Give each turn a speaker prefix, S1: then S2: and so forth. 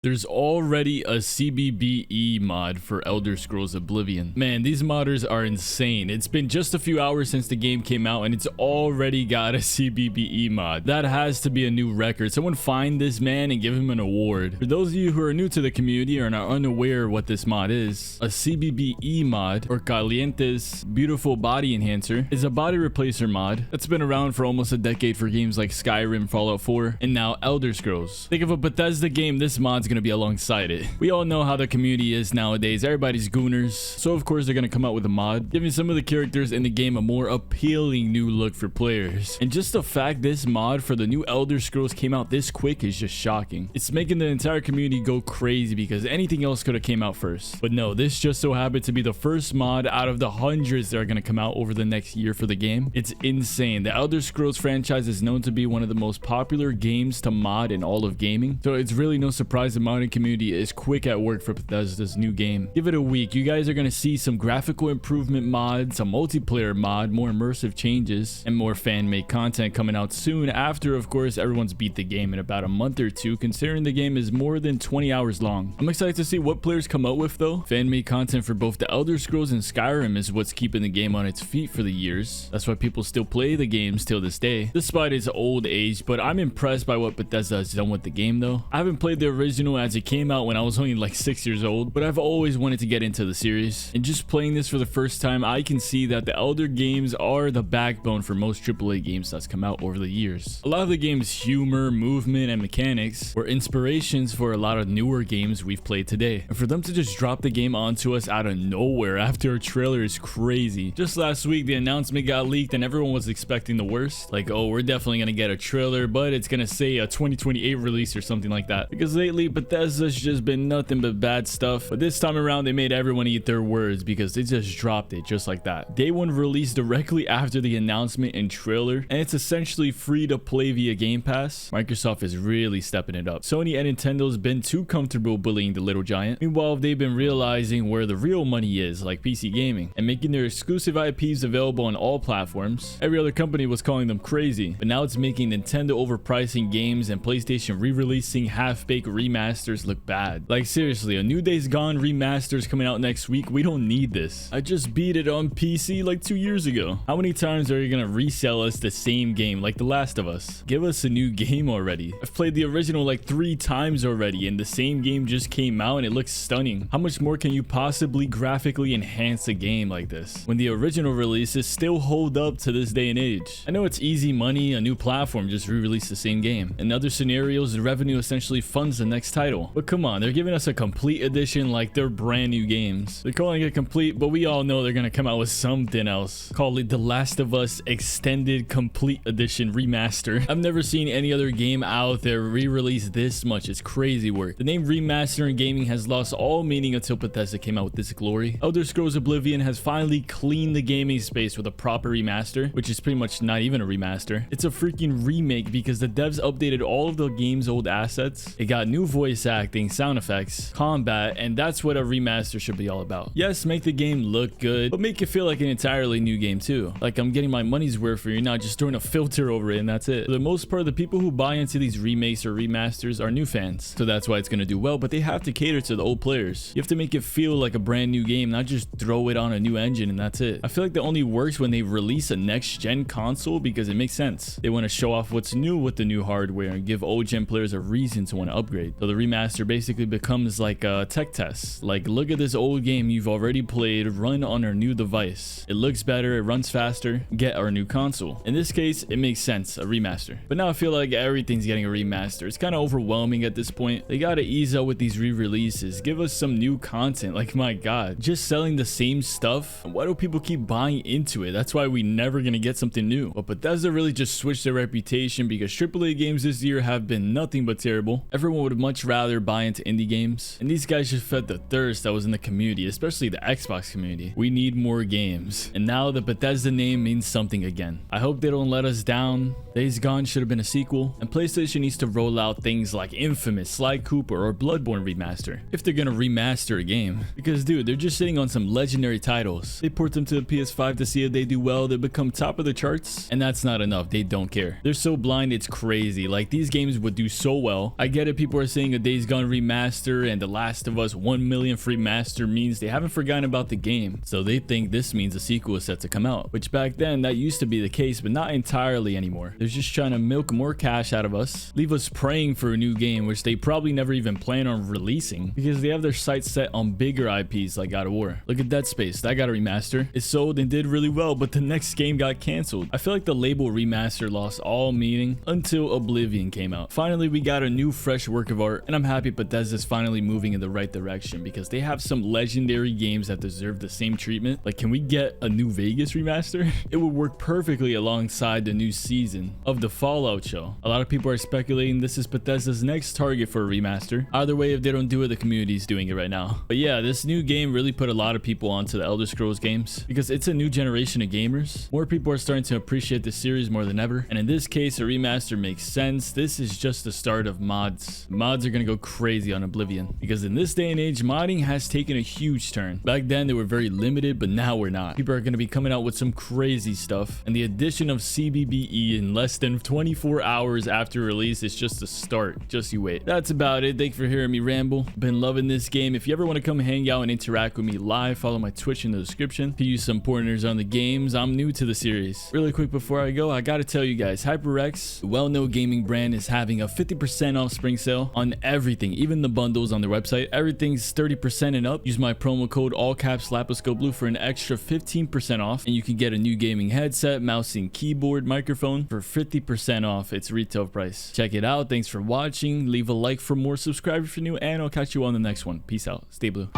S1: There's already a CBBE mod for Elder Scrolls Oblivion. Man, these modders are insane. It's been just a few hours since the game came out and it's already got a CBBE mod. That has to be a new record. Someone find this man and give him an award. For those of you who are new to the community or are unaware what this mod is, a CBBE mod, or Caliente's Beautiful Body Enhancer, is a body replacer mod that's been around for almost a decade for games like Skyrim, Fallout 4, and now Elder Scrolls. Think of a Bethesda game, this mod's gonna be alongside it. We all know how the community is nowadays. Everybody's gooners, so of course they're gonna come out with a mod giving some of the characters in the game a more appealing new look for players. And just the fact this mod for the new Elder Scrolls came out this quick is just shocking. It's making the entire community go crazy because anything else could have came out first. But no, this just so happened to be the first mod out of the hundreds that are gonna come out over the next year for the game. It's insane. The Elder Scrolls franchise is known to be one of the most popular games to mod in all of gaming, so it's really no surprise the modding community is quick at work for Bethesda's new game. Give it a week, you guys are going to see some graphical improvement mods, a multiplayer mod, more immersive changes, and more fan-made content coming out soon after, of course, everyone's beat the game in about a month or two, considering the game is more than 20 hours long. I'm excited to see what players come out with though. Fan-made content for both the Elder Scrolls and Skyrim is what's keeping the game on its feet for the years. That's why people still play the games till this day, despite its old age. But I'm impressed by what Bethesda has done with the game though. I haven't played the original as it came out when I was only like 6 years old, but I've always wanted to get into the series. And just playing this for the first time, I can see that the Elder games are the backbone for most AAA games that's come out over the years. A lot of the game's humor, movement, and mechanics were inspirations for a lot of newer games we've played today. And for them to just drop the game onto us out of nowhere after a trailer is crazy. Just last week, the announcement got leaked and everyone was expecting the worst. Like, oh, we're definitely gonna get a trailer, but it's gonna say a 2028 release or something like that. Because lately, Bethesda's just been nothing but bad stuff. But this time around, they made everyone eat their words because they just dropped it just like that. Day one released directly after the announcement and trailer, and it's essentially free to play via Game Pass. Microsoft is really stepping it up. Sony and Nintendo's been too comfortable bullying the little giant. Meanwhile, they've been realizing where the real money is, like PC gaming, and making their exclusive IPs available on all platforms. Every other company was calling them crazy, but now it's making Nintendo overpricing games and PlayStation re-releasing half-baked remasters look bad. Like seriously, a New Days Gone remaster's coming out next week. We don't need this. I just beat it on PC like 2 years ago. How many times are you gonna resell us the same game like The Last of Us? Give us a new game already. I've played the original like 3 times already and the same game just came out and it looks stunning. How much more can you possibly graphically enhance a game like this when the original releases still hold up to this day and age? I know it's easy money, a new platform just re-release the same game. In other scenarios, the revenue essentially funds the next title. But come on, they're giving us a complete edition like they're brand new games. They're calling it complete, but we all know they're gonna come out with something else. Call it The Last of Us Extended Complete Edition Remaster. I've never seen any other game out there re-release this much. It's crazy work. The name remaster in gaming has lost all meaning until Bethesda came out with this glory. Elder Scrolls Oblivion has finally cleaned the gaming space with a proper remaster, which is pretty much not even a remaster. It's a freaking remake because the devs updated all of the game's old assets. It got new voice acting, sound effects, combat, and that's what a remaster should be all about. Yes, make the game look good, but make it feel like an entirely new game too. Like I'm getting my money's worth for you, not just throwing a filter over it and that's it. For the most part, the people who buy into these remakes or remasters are new fans, so that's why it's gonna do well, but they have to cater to the old players. You have to make it feel like a brand new game, not just throw it on a new engine and that's it. I feel like that only works when they release a next-gen console because it makes sense. They want to show off what's new with the new hardware and give old-gen players a reason to want to upgrade. So the remaster basically becomes like a tech test. Like, look at this old game you've already played, run on our new device. It looks better, it runs faster, get our new console. In this case, it makes sense, a remaster. But now I feel like everything's getting a remaster. It's kind of overwhelming at this point. They gotta ease up with these re-releases. Give us some new content. Like, my god, just selling the same stuff. Why do people keep buying into it? That's why we never gonna get something new. But Bethesda really just switched their reputation because AAA games this year have been nothing but terrible. Everyone would much rather buy into indie games, and these guys just fed the thirst that was in the community, especially the Xbox community. We need more games, and now the Bethesda name means something again. I hope they don't let us down. Days Gone should have been a sequel, and PlayStation needs to roll out things like Infamous, Sly Cooper, or Bloodborne remaster if they're gonna remaster a game. Because dude, they're just sitting on some legendary titles. They port them to the PS5 to see if they do well, they become top of the charts, and that's not enough. They don't care. They're so blind, it's crazy. Like, these games would do so well. I get it, people are saying releasing a Days Gone remaster and The Last of Us 1 millionth remaster means they haven't forgotten about the game, so they think this means a sequel is set to come out, which back then that used to be the case, but not entirely anymore. They're just trying to milk more cash out of us, leave us praying for a new game which they probably never even plan on releasing because they have their sights set on bigger IPs like God of War. Look at Dead Space, that got a remaster. It sold and did really well, but the next game got canceled. I feel like the label remaster lost all meaning until Oblivion came out. Finally, we got a new fresh work of art, and I'm happy Bethesda's finally moving in the right direction because they have some legendary games that deserve the same treatment. Like, can we get a New Vegas remaster? It would work perfectly alongside the new season of the Fallout show. A lot of people are speculating this is Bethesda's next target for a remaster. Either way, if they don't do it, the community's doing it right now. But yeah, this new game really put a lot of people onto the Elder Scrolls games because it's a new generation of gamers. More people are starting to appreciate the series more than ever, and in this case, a remaster makes sense. This is just the start of mods. Mods are gonna go crazy on Oblivion because in this day and age, modding has taken a huge turn. Back then, they were very limited, but now we're not. People are gonna be coming out with some crazy stuff, and the addition of CBBE in less than 24 hours after release is just a start. Just you wait. That's about it. Thank you for hearing me ramble. Been loving this game. If you ever want to come hang out and interact with me live, follow my Twitch in the description to use some pointers on the games. I'm new to the series. Really quick before I go, I gotta tell you guys, HyperX, a well-known gaming brand, is having a 50% off spring sale on everything, even the bundles on their website. Everything's 30% and up. Use my promo code all caps LapisGoBlue for an extra 15% off, and you can get a new gaming headset, mouse and keyboard, microphone for 50% off its retail price. Check it out. Thanks for watching. Leave a like for more, subscribe if you're new, and I'll catch you on the next one. Peace out. Stay blue.